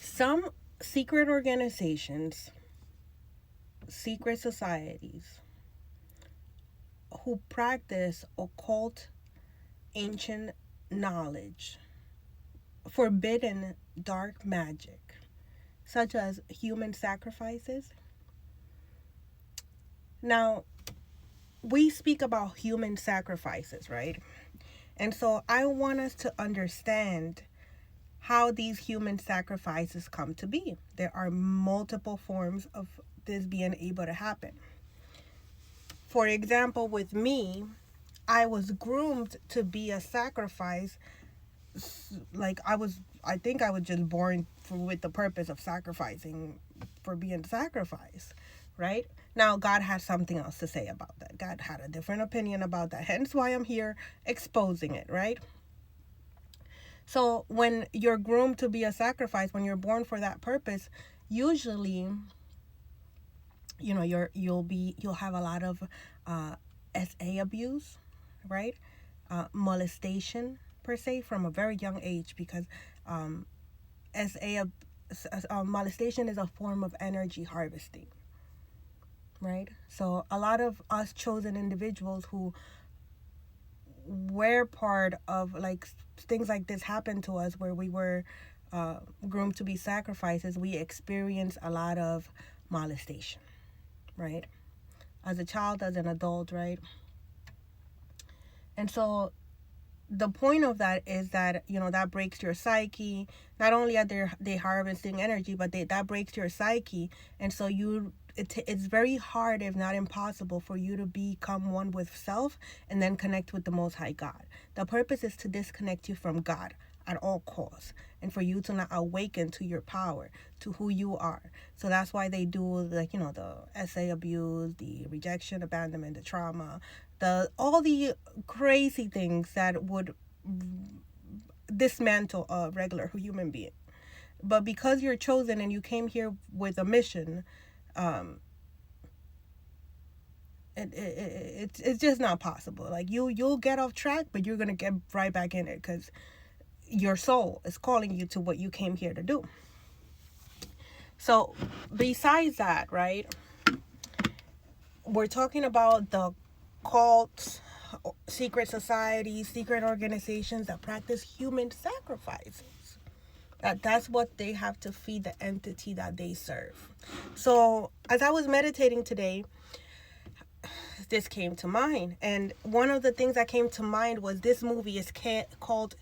Some secret organizations, secret societies who practice occult ancient knowledge, forbidden dark magic, such as human sacrifices. Now, we speak about human sacrifices, right? And so I want us to understand how these human sacrifices come to be. There are multiple forms of this being able to happen. For example, with me, I was groomed to be a sacrifice. Like I think I was just born with the purpose of sacrificing, for being sacrificed, right? Now, God had something else to say about that. God had a different opinion about that. Hence why I'm here exposing it, right? So when you're groomed to be a sacrifice, when you're born for that purpose, usually, you'll have a lot of SA abuse, right? Molestation per se from a very young age, because SA molestation is a form of energy harvesting, right? So a lot of us chosen individuals who were part of, like, things like this happened to us, where we were groomed to be sacrifices, we experience a lot of molestation, right? As a child, as an adult, right? And so the point of that is that, that breaks your psyche. Not only are they harvesting energy, but that breaks your psyche. And so it's very hard, if not impossible, for you to become one with self and then connect with the Most High God. The purpose is to disconnect you from God at all costs, and for you to not awaken to your power, to who you are. So that's why they do, like, the SA abuse, the rejection, abandonment, the trauma, all the crazy things that would dismantle a regular human being. But because you're chosen and you came here with a mission, it's just not possible. Like, you'll get off track, but you're gonna get right back in it, because your soul is calling you to what you came here to do. So besides that, right, we're talking about the cults, secret societies, secret organizations that practice human sacrifices. That's what they have to feed the entity that they serve. So as I was meditating today, this came to mind. And one of the things that came to mind was this movie is called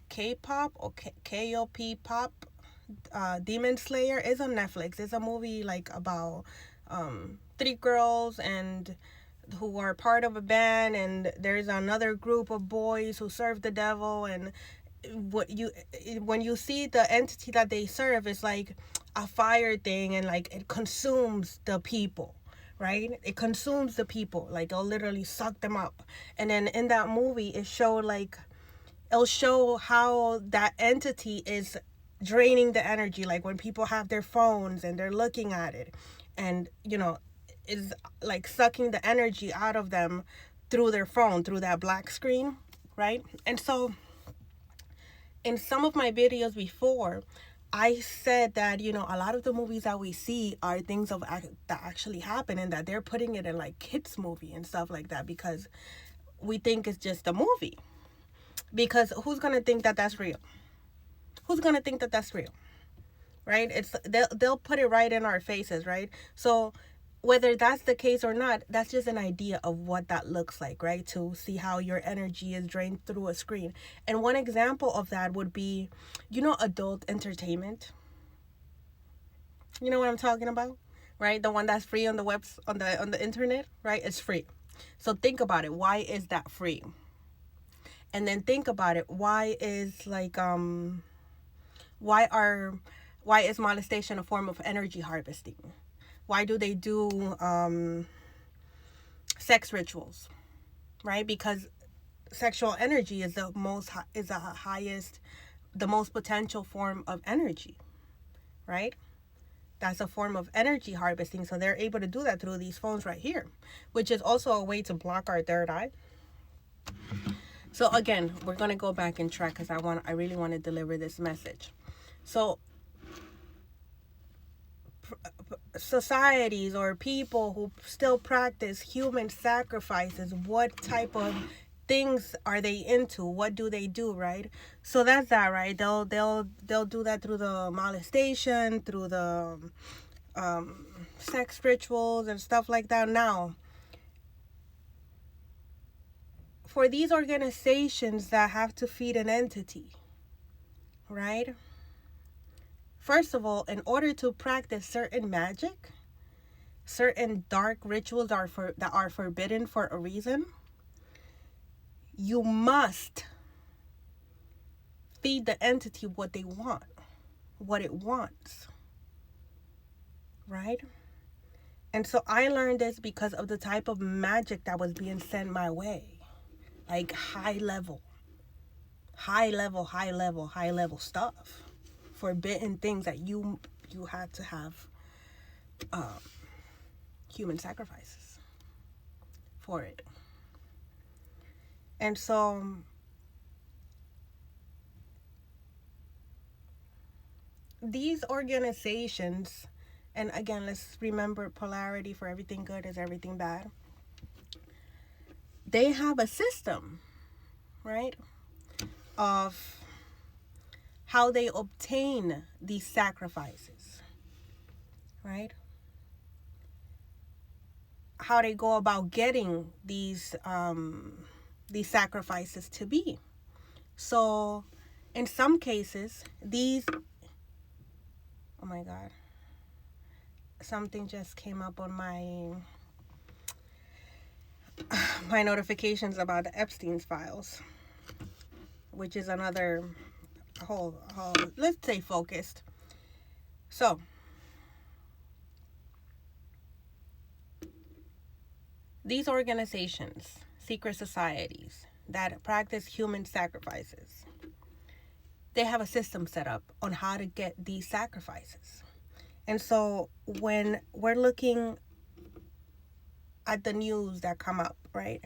K-pop or K-O-P pop. Demon Slayer is on Netflix. It's a movie like about 3 girls and who are part of a band, and there's another group of boys who serve the devil. And when you see the entity that they serve, it's like a fire thing, and like it consumes the people, right? It consumes the people, like it'll literally suck them up. And then in that movie, it'll show how that entity is draining the energy, like when people have their phones and they're looking at it, and is like sucking the energy out of them through their phone, through that black screen, right? And so in some of my videos before, I said that a lot of the movies that we see are things that actually happen, and that they're putting it in like kids movie and stuff like that, because we think it's just a movie. Because who's gonna think that that's real? Who's gonna think that that's real, right? They'll put it right in our faces, right? So whether that's the case or not, that's just an idea of what that looks like, right? To see how your energy is drained through a screen. And one example of that would be, adult entertainment. You know what I'm talking about, right? The one that's free on the webs on the internet, right? It's free. So think about it. Why is that free? And then think about it. Why is molestation a form of energy harvesting? Why do they do sex rituals, right? Because sexual energy is the most potential form of energy, right? That's a form of energy harvesting. So they're able to do that through these phones right here, which is also a way to block our third eye. So again, we're going to go back and track, because I really want to deliver this message. So societies or people who still practice human sacrifices, what type of things are they into? What do they do, right? So that's that, right? They'll do that through the molestation, through the sex rituals and stuff like that. Now, for these organizations that have to feed an entity, right? First of all, in order to practice certain magic, certain dark rituals that are forbidden for a reason, you must feed the entity what they want, what it wants, right? And so I learned this because of the type of magic that was being sent my way. Like high level stuff. Forbidden things that you had to have human sacrifices for it. And so these organizations, and again, let's remember polarity: for everything good is everything bad. They have a system, right, of how they obtain these sacrifices, right? How they go about getting these sacrifices to be. So in some cases, oh my God, something just came up on my notifications about the Epstein's files, which is another whole, let's say, focused. So these organizations, secret societies that practice human sacrifices, they have a system set up on how to get these sacrifices. And so when we're looking at the news that come up, right,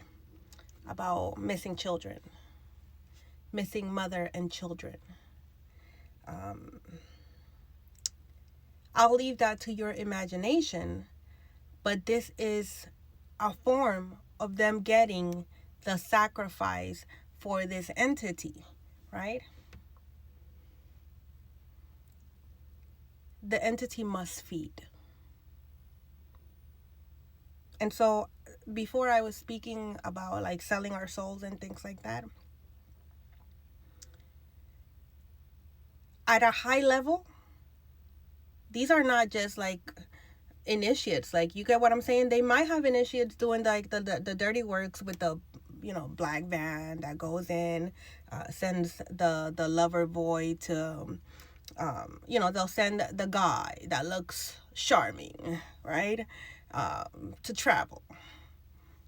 about missing children, missing mother and children, I'll leave that to your imagination, but this is a form of them getting the sacrifice for this entity, right? The entity must feed. And so before I was speaking about like selling our souls and things like that, at a high level, these are not just like initiates. Like, you get what I'm saying? They might have initiates doing like the dirty works with the, black van that goes in, sends the lover boy to, they'll send the guy that looks charming, right, to travel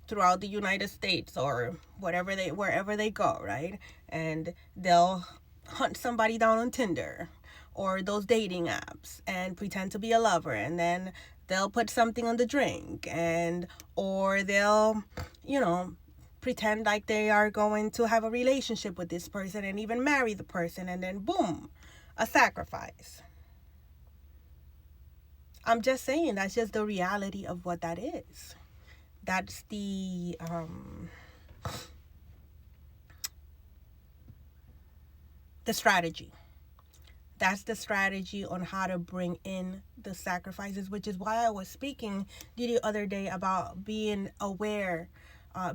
throughout the United States or wherever they go, right? And they'll hunt somebody down on Tinder or those dating apps and pretend to be a lover, and then they'll put something on the drink, or they'll, pretend like they are going to have a relationship with this person and even marry the person, and then boom, a sacrifice. I'm just saying, that's just the reality of what that is. That's the strategy. That's the strategy on how to bring in the sacrifices, which is why I was speaking the other day about being aware,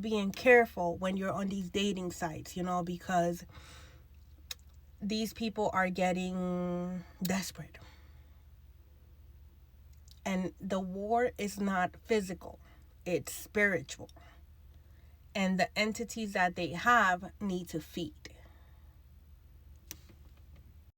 being careful when you're on these dating sites, because these people are getting desperate. And the war is not physical, it's spiritual. And the entities that they have need to feed.